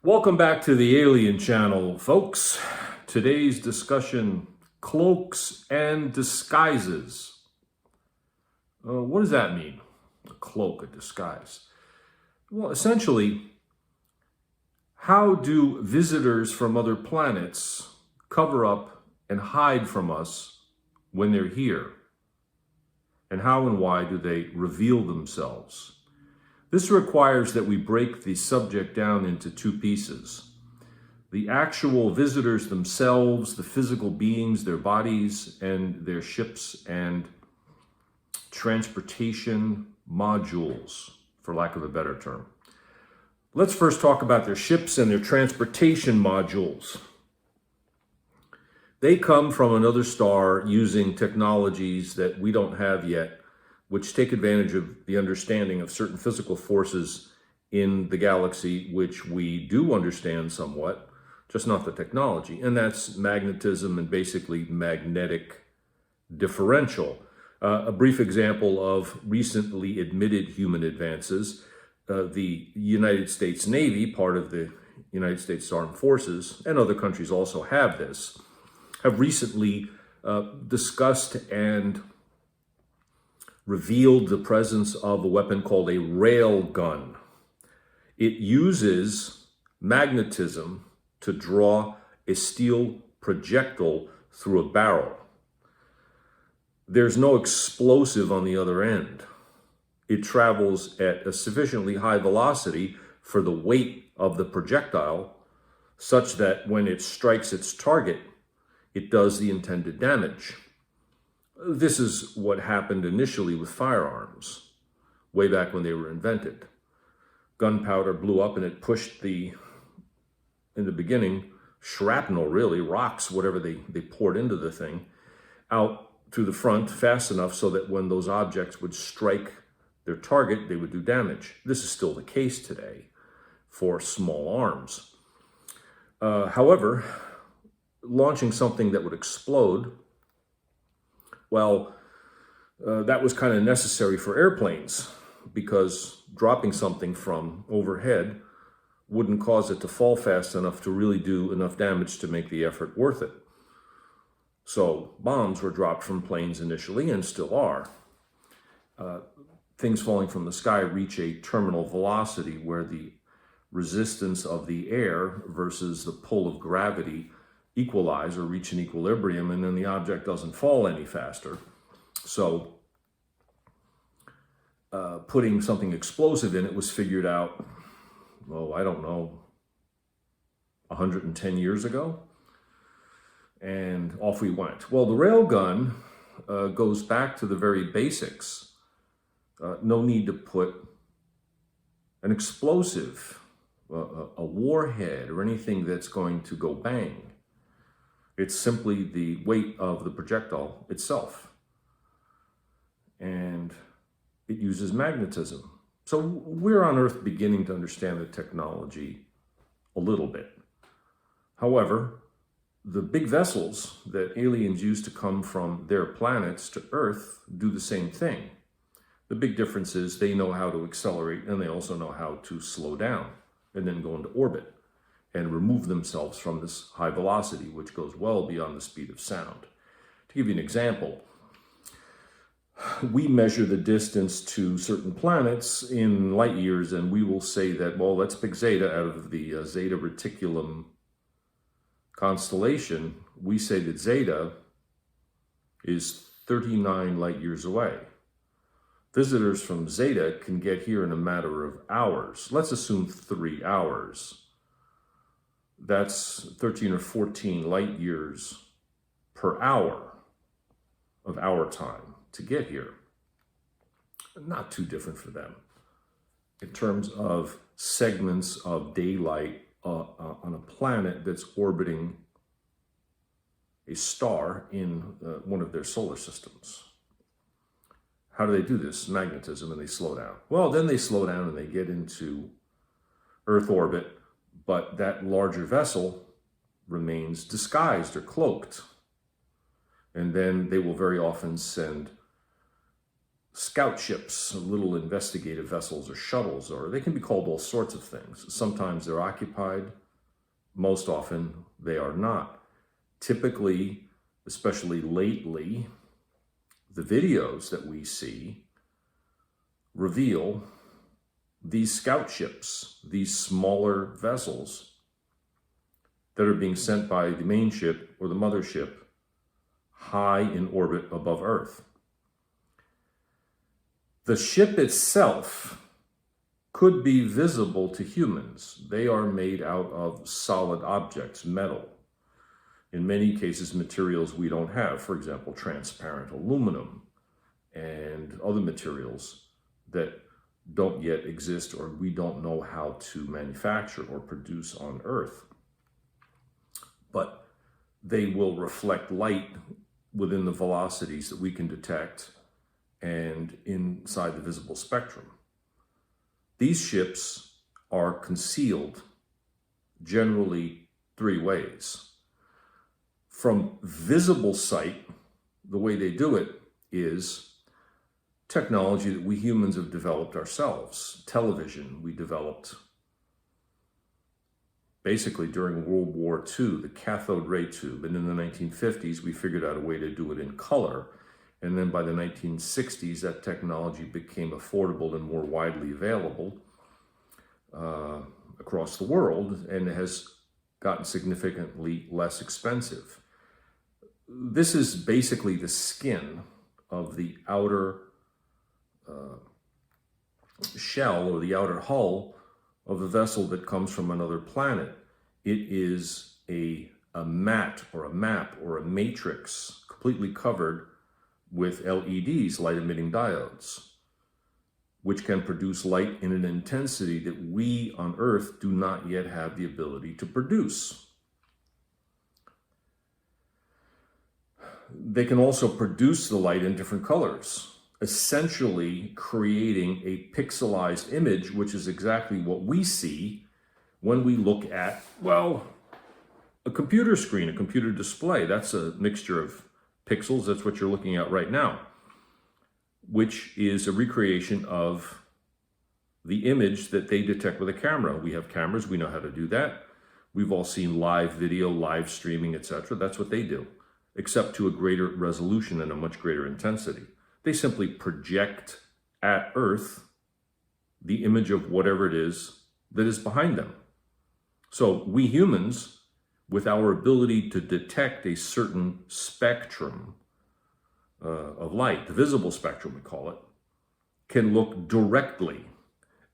Welcome back to the Alien Channel, folks. Today's discussion, cloaks and disguises. What does that mean? A cloak, a disguise. Well, essentially, how do visitors from other planets cover up and hide from us when they're here? And how and why do they reveal themselves? This requires that we break the subject down into two pieces. The actual visitors themselves, the physical beings, their bodies and their ships and transportation modules, for lack of a better term. Let's first talk about their ships and their transportation modules. They come from another star using technologies that we don't have yet, which take advantage of the understanding of certain physical forces in the galaxy, which we do understand somewhat, just not the technology. And that's magnetism and basically magnetic differential. A brief example of recently admitted human advances, the United States Navy, part of the United States Armed Forces, and other countries also have this, have recently discussed and revealed the presence of a weapon called a rail gun. It uses magnetism to draw a steel projectile through a barrel. There's no explosive on the other end. It travels at a sufficiently high velocity for the weight of the projectile, such that when it strikes its target, it does the intended damage. This is what happened initially with firearms, way back when they were invented. Gunpowder blew up and it pushed in the beginning, shrapnel really, rocks, whatever they poured into the thing, out through the front fast enough so that when those objects would strike their target, they would do damage. This is still the case today for small arms. However, launching something that would explode, well, that was kind of necessary for airplanes because dropping something from overhead wouldn't cause it to fall fast enough to really do enough damage to make the effort worth it. So bombs were dropped from planes initially and still are. Things falling from the sky reach a terminal velocity where the resistance of the air versus the pull of gravity equalize or reach an equilibrium, and then the object doesn't fall any faster. So putting something explosive in it was figured out, I don't know, 110 years ago, and off we went. Well, the railgun goes back to the very basics. No need to put an explosive, a warhead, or anything that's going to go bang. It's simply the weight of the projectile itself. And it uses magnetism. So we're on Earth beginning to understand the technology a little bit. However, the big vessels that aliens use to come from their planets to Earth do the same thing. The big difference is they know how to accelerate and they also know how to slow down and then go into orbit and remove themselves from this high velocity, which goes well beyond the speed of sound. To give you an example, we measure the distance to certain planets in light years, and we will say that, well, let's pick Zeta out of the Zeta Reticulum constellation. We say that Zeta is 39 light years away. Visitors from Zeta can get here in a matter of hours. Let's assume 3 hours. That's 13 or 14 light years per hour of our time to get here. Not too different for them in terms of segments of daylight on a planet that's orbiting a star in one of their solar systems. How do they do this? Magnetism, and they slow down. Well, then they slow down and they get into Earth orbit, but that larger vessel remains disguised or cloaked. And then they will very often send scout ships, little investigative vessels or shuttles, or they can be called all sorts of things. Sometimes they're occupied, most often they are not. Typically, especially lately, the videos that we see reveal these scout ships, these smaller vessels that are being sent by the main ship or the mothership high in orbit above Earth. The ship itself could be visible to humans. They are made out of solid objects, metal. In many cases, materials we don't have, for example, transparent aluminum and other materials that don't yet exist or we don't know how to manufacture or produce on Earth. But they will reflect light within the velocities that we can detect and inside the visible spectrum. These ships are concealed generally three ways. From visible sight, the way they do it is technology that we humans have developed ourselves. Television, we developed basically during World War II, the cathode ray tube. And in the 1950s, we figured out a way to do it in color. And then by the 1960s, that technology became affordable and more widely available across the world, and it has gotten significantly less expensive. This is basically the skin of the outer shell or the outer hull of a vessel that comes from another planet. It is a matte or a map or a matrix completely covered with LEDs, light-emitting diodes, which can produce light in an intensity that we on Earth do not yet have the ability to produce. They can also produce the light in different colors, essentially creating a pixelized image, which is exactly what we see when we look at, well, a computer screen, a computer display. That's a mixture of pixels. That's what you're looking at right now, which is a recreation of the image that they detect with a camera. We have cameras, we know how to do that. We've all seen live video, live streaming, etc. That's what they do, except to a greater resolution and a much greater intensity. They simply project at Earth the image of whatever it is that is behind them. So we humans, with our ability to detect a certain spectrum of light, the visible spectrum we call it, can look directly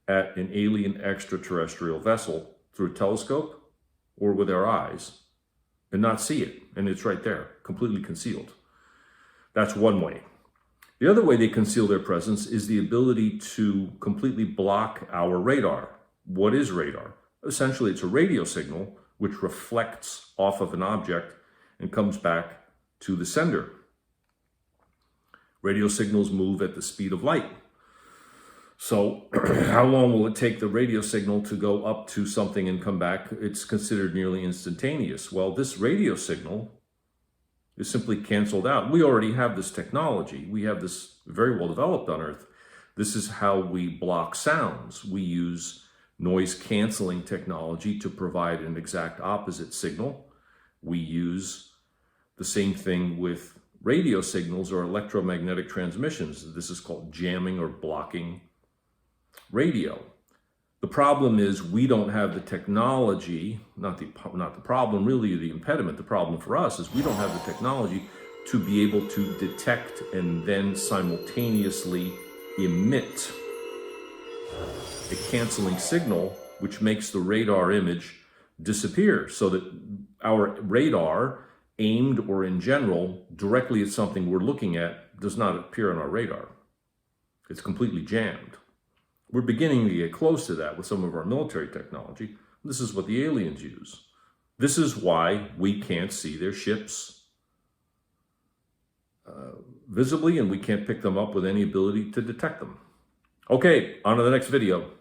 at an alien extraterrestrial vessel through a telescope or with our eyes and not see it. And it's right there, completely concealed. That's one way. The other way they conceal their presence is the ability to completely block our radar. What is radar? Essentially, it's a radio signal which reflects off of an object and comes back to the sender. Radio signals move at the speed of light. So how long will it take the radio signal to go up to something and come back? It's considered nearly instantaneous. Well, this radio signal is simply canceled out. We already have this technology. We have this very well developed on Earth. This is how we block sounds. We use noise canceling technology to provide an exact opposite signal. We use the same thing with radio signals or electromagnetic transmissions. This is called jamming or blocking radio. The problem is we don't have the technology, not the problem, really the impediment. The problem for us is we don't have the technology to be able to detect and then simultaneously emit a canceling signal, which makes the radar image disappear, so that our radar, aimed or in general, directly at something we're looking at, does not appear on our radar. It's completely jammed. We're beginning to get close to that with some of our military technology. This is what the aliens use. This is why we can't see their ships visibly, and we can't pick them up with any ability to detect them. Okay, on to the next video.